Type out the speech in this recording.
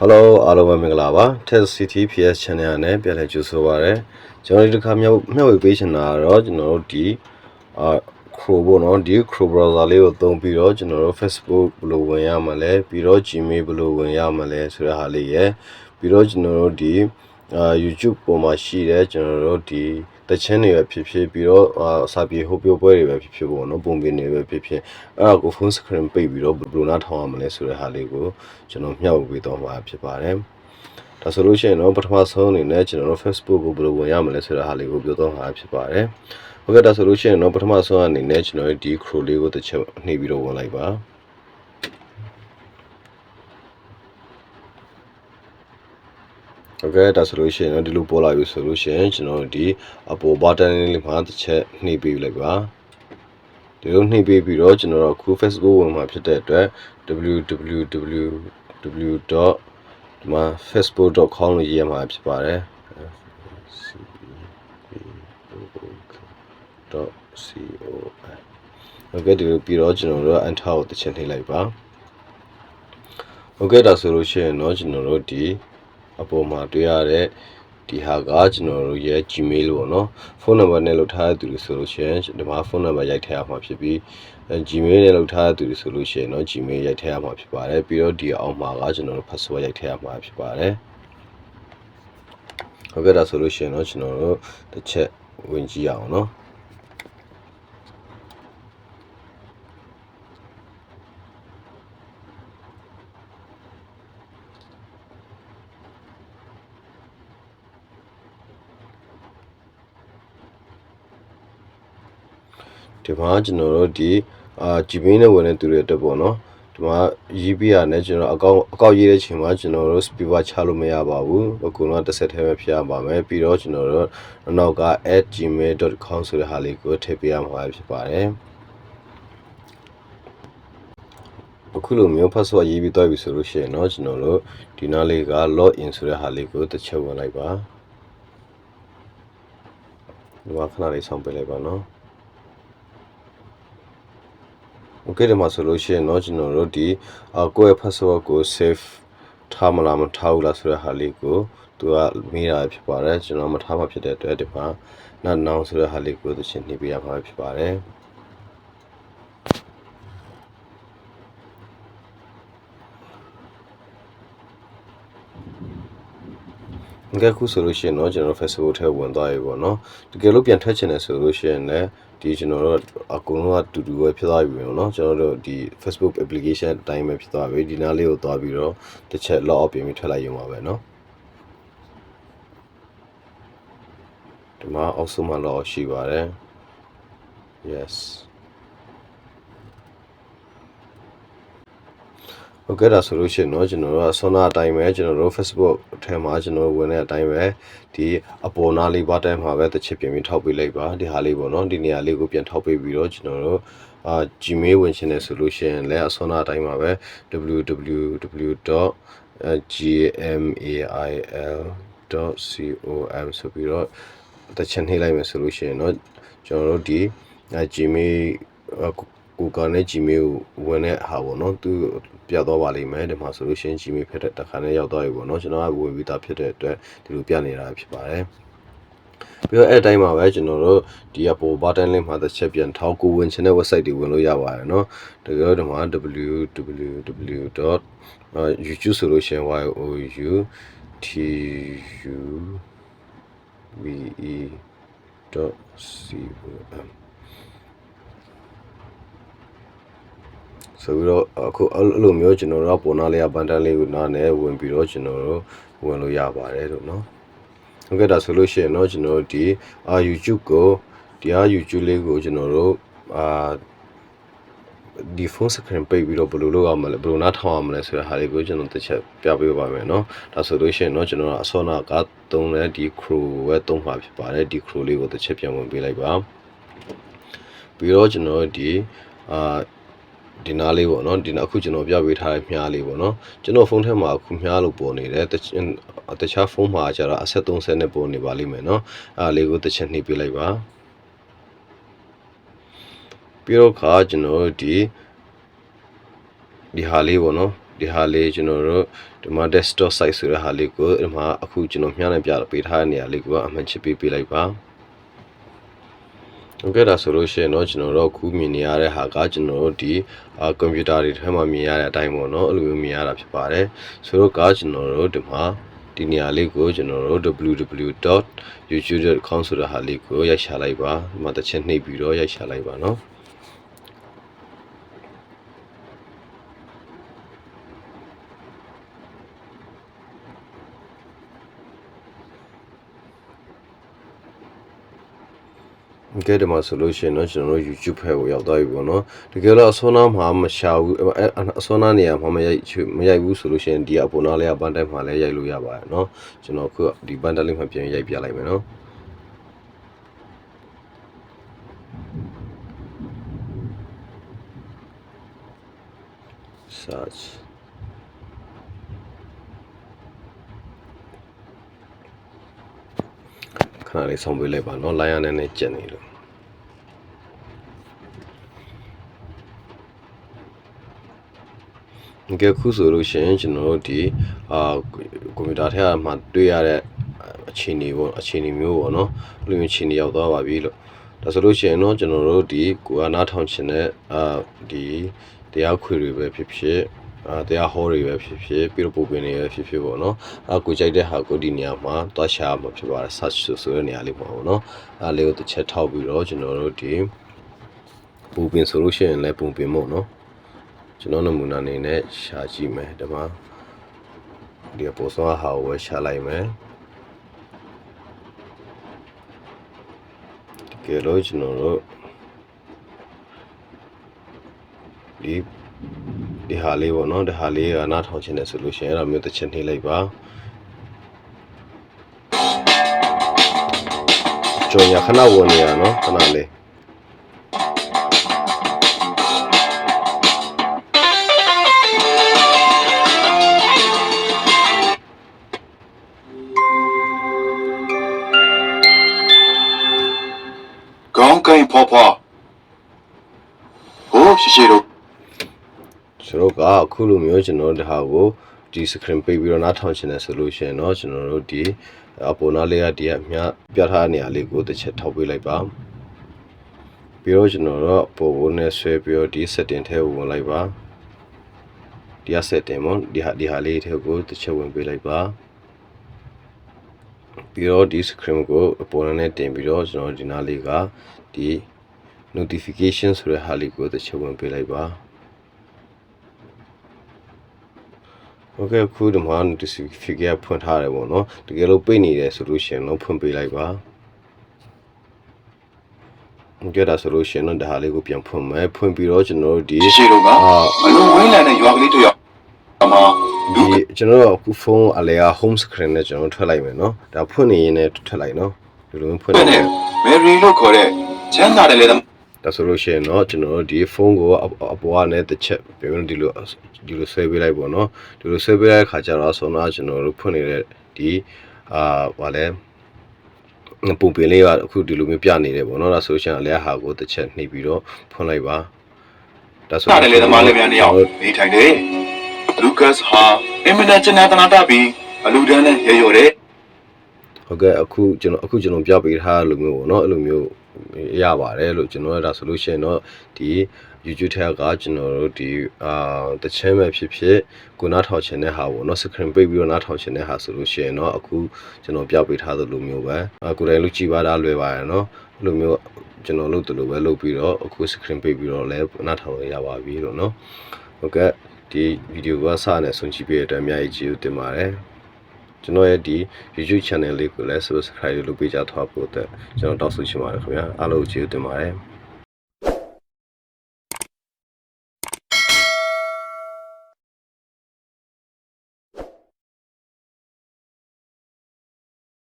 Hello အားလုံးပဲမင်္ဂလာပါ Test City PS Channel နဲ့ပြန်လည်ကြိုဆိုပါရစေကျွန်တော်ဒီတစ်ခါမျှဝေပေးချင်တာကတော့ကျွန်တော်တို့ဒီ Chrome ပေါ့နော်ဒီ Chrome browser လေးကိုသုံးပြီးတော့ကျွန်တော်တို့ Facebook ဘယ်လိုဝင်ရမလဲပြီးတော့ Gmail ဘယ်လိုဝင်ရမလဲဆိုတဲ့ဟာလေးရယ်ပြီးတော့ကျွန်တော်တို့ဒီ YouTube ပေါ်မှာရှိတဲ့ကျွန်တော်တို့ဒီတချင်းတွေပဲဖြစ်ဖြစ်ပြီးတော့စာပြေဟိုပြောပွဲတွေပဲဖြစ်ဖြစ်ပေါ့နော်ပုံပြင်တွေပဲဖြစ်ဖြစ်အဲ့ဒါကို phone screen ပိတ်ပြီးတော့ဘယ်လိုနားထောင်ရမလဲဆိုတဲ့ဟာလေးကိုကျွန်တော်မျှဝေပေးတော့မှာဖြစ်ပါတယ်ဒါဆိုလို့ရှိရင်တော့ပထမဆုံးအနေနဲ့ကျွန်တော်တို့ Facebook ကိုဘယ်လိုဝင်ရမလဲဆိုတဲ့ဟာလေးကိုပြောတော့မှာဖြစ်ပါတယ်ဟုတ်ကဲ့ဒါဆိုလို့ရှိရင်တော့ပထမဆုံးအနေနဲ့ကျွန်တော်ဒီ Chrome လေးကိုတစ်ချက်နှိပ်ပြီးတော့ဝင်လိုက်ပါဟုတ်ကဲ့ဒါဆိုလို့ရှိရင်တော့ဒီလိုပေါ်လာပြီဆိုလို့ရှိရင်ကျွန်တော်ဒီအပေါ် button လေးမှာတစ်ချက်နှိပ်ပေးလိုက်ပါဒီလိုနှိပ်ပေးပြီးတော့ကျွန်တော်တို့အခု Facebook ဝင်မှာဖြစ်တဲ့အတွက် www.facebook.com လို့ရေးရမှာဖြစ်ပါတယ် .com ဟုတ်ကဲ့ဒီလိုပြီးတော့ကျွန်တော်တို့ enter ကိုတစ်ချက်နှိပ်လိုက်ပါဟုတ်ကဲ့ဒါဆိုလို့ရှိရင်တော့ကျွန်တော်တို့ဒီအပေါ်မှာတွေ့ရတဲ့ဒီဟာကကျွန်တော်တို့ရဲ့ Gmail ပေါ့နော်ဖုန်းနံပါတ်နဲ့လောက်ထားတဲ့သူတွေဆိုလို့ရှိရင်ဒီမှာဖုန်းနံပါတ်ရိုက်ထည့်ရမှာဖြစ်ပြီးGmail နဲ့လောက်ထားတဲ့သူတွေဆိုလို့ရှိရင်တော့ Gmail ရိုက်ထည့်ရမှာဖြစ်ပါတယ်ပြီးတော့ဒီအောက်မှာကကျွန်တော်တို့ password ရိုက်ထည့်ရမှာဖြစ်ပါတယ်ဟုတ်ကဲ့ဒါဆိုလို့ရှိရင်တော့ကျွန်တော်တို့တစ်ချက်ဝင်ကြည့်အောင်နော်ဒီမှာကျွန်တော်တို့ဒီGmail နဲ့ဝင်တဲ့သူတွေအတွက်ပေါ့နော်ဒီမှာရေးပြရနဲ့ကျွန်တော်အကောက်ရေးတဲ့ချိန်မှာကျွန်တော်တို့ speaker ချလို့မရပါဘူးအကုန်လုံးတစ်ဆက်တည်းပဲဖြည့်ရပါမယ်ပြီးတော့ကျွန်တော်တို့နောက်က @gmail.com ဆိုတဲ့ဟာလေးကိုထည့်ပေးရမှာဖြစ်ပါတယ်အခုလိုမျိုး password ရေးပြီးတော့ပြီဆိုလို့ရှိရင်တော့ကျွန်တော်တို့ဒီနားလေးက login ဆိုတဲ့ဟာလေးကိုတစ်ချက်ဝင်လိုက်ပါဒီမှာခဏလေးဆောင်းပေးလိုက်ပါနော်โอเคဒီမှာဆိုလို့ရှိရင်တော့ကျွန်တော်တို့ဒီကိုယ့်ရဲ့ password ကို save ထားမလားမထားဘူးလားဆိုတဲ့ဟာလေးကိုသူကမေးတာဖြစ်ပါတယ်ကျွန်တော်မထားမှဖြစ်တဲ့အတွက်ဒီမှာnow ဆိုတဲ့ဟာလေးကိုသူချင်းနှိပ်ပေးရမှာဖြစ်ပါတယ်ငါခုဆိုလို့ရှိရင်တော့ကျွန်တော် Facebook ထဲဝင်သွားပြီပေါ့နော်တကယ်လို့ပြန်ထွက်ချင်တယ်ဆိုလို့ရှိရင်လည်းဒီကျွန်တော်တို့အကုန်လုံးကတူတူပဲဖြစ်သွားပြီပေါ့နော်ကျွန်တော်တို့ဒီ Facebook application အတိုင်းပဲဖြစ်သွားပြီဒီနားလေးကိုသွားပြီးတော့တစ်ချက် log out ပြင်ပြီးထွက်လိုက်ရုံပါပဲနော်ဒီမှာအောက်ဆုံးမှာ log out ရှိပါတယ် yesဟုတ်ကဲ့ဒါဆိုလို့ရှိရင်တော့ကျွန်တော်တို့အစောနာအတိုင်းပဲကျွန်တော်တို့ Facebook ထဲမှာကျွန်တော်ဝင်တဲ့အတိုင်းပဲဒီအပေါ်နားလေး button မှာပဲတစ်ချက်ပြင်ပြီးထောက်ပေးလိုက်ပါဒီဟာလေးပေါ့နော်ဒီနေရာလေးကိုပြန်ထောက်ပေးပြီးတော့ကျွန်တော်တို့Gmail ဝင်ချင်တယ်ဆိုလို့ရှိရင်လည်းအစောနာအတိုင်းပါပဲ www.gmail.com ဆိုပြီးတော့တစ်ချက်နှိပ်လိုက်မယ်ဆိုလို့ရှိရင်တော့ကျွန်တော်တို့ဒီ Gmailကိုကနေ Gmail ဝင်တဲ့ဟာပေါ့နော်သူပြတော့ပါလိမ့်မယ်ဒီမှာဆိုလို့ရှိရင် Gmail ဖြစ်တဲ့တခါနဲ့ရောက်သွားပြီပေါ့နော်ကျွန်တော်ကဝင်ပြီးသားဖြစ်တဲ့အတွက်ဒီလိုပြနေတာဖြစ်ပါတယ်ပြီးတော့အဲ့အတိုင်းမှာပဲကျွန်တော်တို့ဒီအပေါ် button link မှာတစ်ချက်ပြန်ထောက်ကိုဝင်ချင်တဲ့ website တွေဝင်လို့ရပါတယ်เนาะတကယ်တော့ဒီမှာ www.youtube ဆိုလို့ရှိရင် youtube.comဆိုပြီးတော့အခုအဲ့လိုမျိုးကျွန်တော်တို့ပေါ်နာလေးကဘန်တန်လေးကိုနားနဲ့ဝင်ပြီးတော့ကျွန်တော်တို့ဝင်လို့ရပါတယ်လို့เนาะဟုတ်ကဲ့ဒါဆိုလို့ရှိရင်တော့ကျွန်တော်တို့ဒီ YouTube ကိုဒီYouTube လေးကိုကျွန်တော်တို့ဒီ phone screen ပိတ်ပြီးတော့ဘယ်လိုလုပ်ရမလဲဘယ်လိုနားထောင်ရမလဲဆိုတဲ့ဟာလေးကိုကျွန်တော်တစ်ချက်ပြပေးပါမယ်เนาะဒါဆိုလို့ရှိရင်တော့ကျွန်တော်အစောနာကသုံးတဲ့ဒီ Chrome ပဲသုံးမှာဖြစ်ပါတယ်ဒီ Chrome လေးကိုတစ်ချက်ပြန်ဝင်ပေးလိုက်ပါပြီးတော့ကျွန်တော်ဒီဒီနားလေးပေါ့နော်ဒီနားအခုကျွန်တော်ပြပေးထားတဲ့မြားလေးပေါ့နော်ကျွန်တော်ဖုန်းထဲမှာအခုမြားလို့ပေါ်နေတယ်တခြားဖုန်းမှာကျတော့အဆက်30နဲ့ပေါ်နေပါလိမ့်မယ်နော်အဲ့လေးကိုတစ်ချက်နှိပ်ပြလိုက်ပါပြီးတော့ခါကျွန်တော်ဒီဟာလေးပေါ့နော် ဒီဟာလေးကျွန်တော်တို့ဒီမှာ desktop site ဆိုတဲ့ဟာလေးကိုဒီမှာအခုကျွန်တော်မျှနှာပြပေးထားတဲ့နေရာလေးကိုအမှန်ချစ်ပေးလိုက်ပါဟုတ်ကဲ့ဒါဆိုလို့ရှိရင်တော့ကျွန်တော်တို့အခုမြင်နေရတဲ့ဟာကကျွန်တော်တို့ဒီကွန်ပျူတာတွေထဲမှာမြင်ရတဲ့အတိုင်းပေါ့နော်အဲ့လိုမျိုးမြင်ရတာဖြစ်ပါတယ်ဆိုတော့ကကျွန်တော်တို့ဒီမှာဒီနေရာလေးကိုကျွန်တော်တို့ www.youtube.com ဆိုတဲ့ဟာလေးကိုရိုက်ရှာလိုက်ပါဒီမှာတစ်ချက်နှိပ်ပြီးတော့ရိုက်ရှာလိုက်ပါနော်ကဲဒီမှာဆိုလို့ရှိရင်တော့ကျွန်တော်တို့ YouTube ဖက်ကိုရောက်သွားပြီပေါ့နော်တကယ်လို့အစောနာမှာမရှာဘူးအစောနာနေရာမှာမရိုက်ဘူးဆိုလို့ရှိရင်ဒီအပေါ်နာလေးကဘန်တိုင်းမှာလည်းရိုက်လို့ရပါတယ်နော်ကျွန်တော်ခုဒီဘန်တိုင်းလေးမှာပြန်ရိုက်ပြလိုက်မယ်နော် search ခဏလေးဆောင်ပေးလိုက်ပါနော်လိုင်းရနဲ့ကျက်နေလို့ကဲခုဆိုလို့ရှိရင်ကျွန်တော်တို့ဒီကွန်ပျူတာထဲမှာတွေ့ရတဲ့အခြေအနေမျိုးပေါ့နော်ဘယ်လိုမျိုးအခြေအနေရောက်သွားပါပြီလို့ဒါဆိုလို့ရှိရင်တော့ကျွန်တော်တို့ဒီကိုကနားထောင်ခြင်းနဲ့ဒီတရားခွေတွေပဲဖြစ်ဖြစ်တရားဟောတွေပဲဖြစ်ဖြစ်ပြီးတော့ပုံပင်တွေပဲဖြစ်ဖြစ်ပေါ့နော်ကိုကြိုက်တဲ့ဟာကိုဒီနေရာမှာတွားရှာမှာဖြစ်ပါတယ် search ဆိုတဲ့နေရာလေးပေါ့နော်လေးကိုတစ်ချက်ထောက်ပြီးတော့ကျွန်တော်တို့ဒီပုံပင်ဆိုလို့ရှိရင်လည်းပုံပင်မို့နော်ကျွန်တော်နမူနာအနေနဲ့ရှာကြည့်မယ်ဒီမှာဒီပေါ်စောဟာကိုပဲရှာလိုက်မယ်တကယ်လို့ကျွန်တော်တို့ဒီဟာလေးပေါ့နော်ဒီဟာလေးကနားထောင်ခြင်းနဲ့ဆိုလို့ရှိရင်အဲ့ဒါမျိုးတစ်ချက်နှိပ်လိုက်ပါကြော်ရခဏဝင်နေရနော်ခဏလေးကောင်းကင်ဖော်ဖော်ဟိုရှိတော့ဆိုတော့ကအခုလိုမျိုးကျွန်တော်ဒီဟာကိုဒီ screen ပိတ်ပြီးတော့နားထောင်ခြင်းနဲ့ဆိုလို့ရှိရင်တော့ကျွန်တော်တို့ဒီအပေါ်နားလေးကဒီအမြပြထားတဲ့နေရာလေးကိုတစ်ချက်ထောက်ပေးလိုက်ပါပြီးတော့ကျွန်တော်တို့ပေါ်ပေါ်နဲ့ဆွဲပြီးတော့ဒီ setting ထဲကိုဝင်လိုက်ပါဒီ setting ပေါ့ဒီဟာလေးထဲကိုတစ်ချက်ဝင်ပေးလိုက်ပါပြီးတော့ဒီ screen ကိုအပေါ်နဲ့တင်ပြီးတော့ကျွန်တော်ဒီနားလေးကဒီ notification ဆိုတဲ့ဟာလေးကိုတစ်ချက်ဝင်ပေးလိုက်ပါโอเคခုဒီမှာ notification ဖွင့်ထားတယ်ပေါ့နော်တကယ်လို့ပိတ်နေတယ်ဆိုလို့ရှိရင်တော့ဖွင့်ပေးလိုက်ပါကြည့်တာဆိုလို့ရှိရင်တော့ဒါဟာလေးကိုပြန်ဖွင့်မယ်ဖွင့်ပြီးတော့ကျွန်တော်တို့ဒီရှိတော့ကအလုံးဝင်းလန်တဲ့ရွာကလေးတို့ရောက်ဒီကျွန်တော်တို့အခုဖုန်းအလဲက home screen နဲ့ကျွန်တော်ထွက်လိုက်မယ်နော်ဒါဖွင့်နေရင်လည်းထွက်လိုက်နော်ဒီလိုမျိုးဖွင့်နေတယ်မယ်ရီလို့ခေါ်တဲ့ချမ်းသာတယ်လေဒါဆိုလို့ရှိရင်တော့ကျွန်တော်တို့ဒီဖုန်းကိုအပေါ်ကနေတစ်ချက်ပြန်ပြီးဒီလိုဆွဲပေးလိုက်ပေါ့နော်ဒီလိုဆွဲပေးတဲ့အခါကျတော့ဆိုတော့ကျွန်တော်တို့ဖွင့်နေတဲ့ဒီဗာလဲပုံပင်လေးကအခုဒီလိုမျိုးပြနေတယ်ပေါ့နော်ဒါဆိုရှင်အလဲဟာကိုတစ်ချက်နှိပ်ပြီးတော့ဖွင့်လိုက်ပါဒါဆိုတယ်လေသမားလေးများနေအောင်နေထိုင်တယ်လူကတ်ဟာအင်မတန်ကျန်တနာတာပြီးအလူတန်းနဲ့ရတယ်ဟုတ်ကဲ့အခုကျွန်တော်ပြပေးထားလိုမျိုးပေါ့နော်အဲ့လိုမျိုးရပါတယ်လို့ကျွန်တော်ကဒါဆိုလို့ရှိရင်တော့ဒီ YouTube ထဲကကျွန်တော်တို့ဒီတချမ်းပဲဖြစ်ဖြစ်ကိုနားထောင်ချင်တဲ့ဟာပေါ့နော် screen ပိတ်ပြီးတော့နားထောင်ချင်တဲ့ဟာဆိုလို့ရှိရင်တော့အခုကျွန်တော်ပြပေးထားသလိုမျိုးပဲကိုယ်တိုင်လို့ကြည်ပါတာလွယ်ပါတယ်နော်အဲ့လိုမျိုးကျွန်တော်လုပ်တယ်လို့ပဲလုပ်ပြီးတော့အခု screen ပိတ်ပြီးတော့လည်းနားထောင်ရပါပြီလို့နော်ဟုတ်ကဲ့ဒီဗီဒီယိုကစနဲ့ဆုံးကြည့်ပေးတဲ့အတွက်အများကြီးကျေးဇူးတင်ပါတယ်ကျွန်တော်ရဲ့ဒီ YouTube channel လေးကိုလည်း subscribe လုပ်ပေးကြထားဖို့အတွက်ကျွန်တော်တောင်းဆိုချင်ပါတယ်ခင်ဗျာအားလုံးကျေးဇူးတင်ပါတယ်